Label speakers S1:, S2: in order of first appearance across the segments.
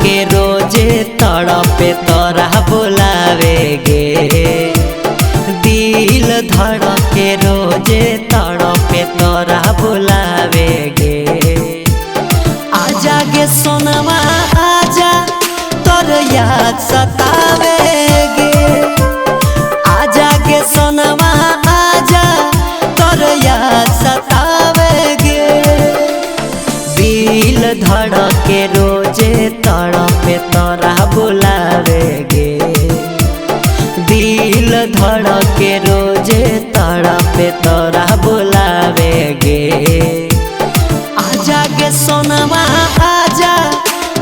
S1: के रोजे तड़पे तोरा बुलावे गे। दिल धड़के रोजे तड़पे तोरा बुलावे गे। आजा गे सोनवा आजा तोर याद सतावे गे। आजा गे सोनवा आजा तोर याद सतावे गे। दिल धड़के रोजे तड़पे तोरा बुलावे गे। दिल धड़के रोजे तड़पे तोरा बुलावे गे। आजा गे सोनवा आजा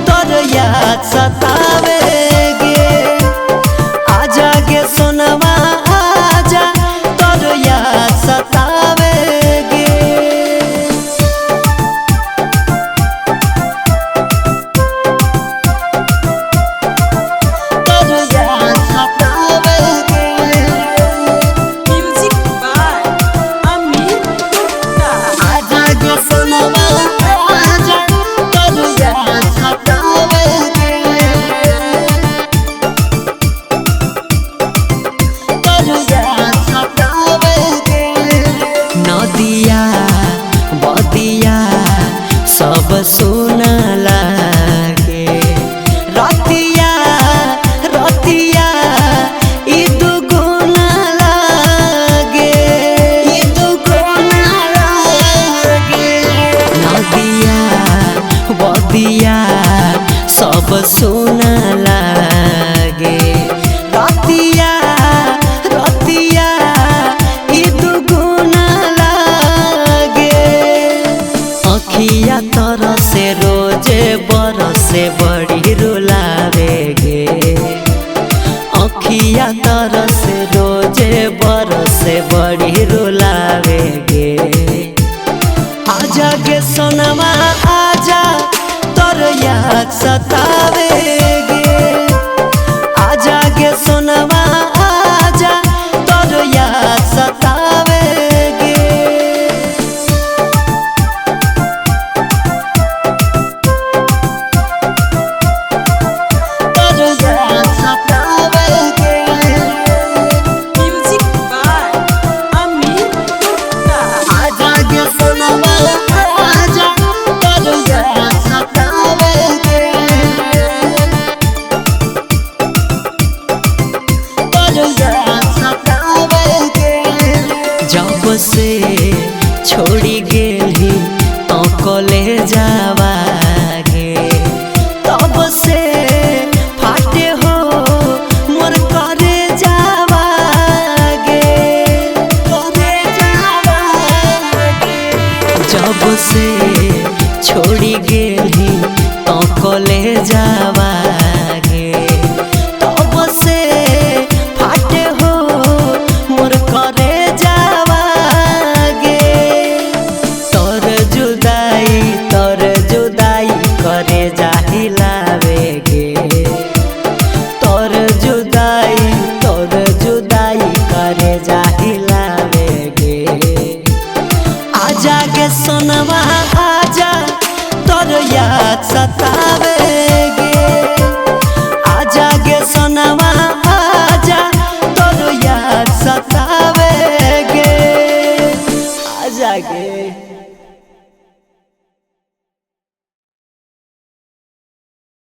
S1: तोर याद सतावे गे। आजा गे सोनवा आजा तोर याद सतावे गे। तोर याद सतावे गे।
S2: Music by Amit Gupta.
S1: आजा गे सोनवा आजा तोर याद सतावे गे। तोर याद सतावे गे। नदिया बदिया सब सुना लागे। रतिया रतिया ई दुगुना लागे। ई दुगुना लागे। नदिया बदिया सब सुना लागे। रतिया रतिया ई दुगुना लागे। अखिया तरह से रोजे बरसे बड़ी रुलावे गे। अखिया तरह से रोजे बरसे बड़ी रुलावे गे। आजा गे सोनवा आजा तोर याद सता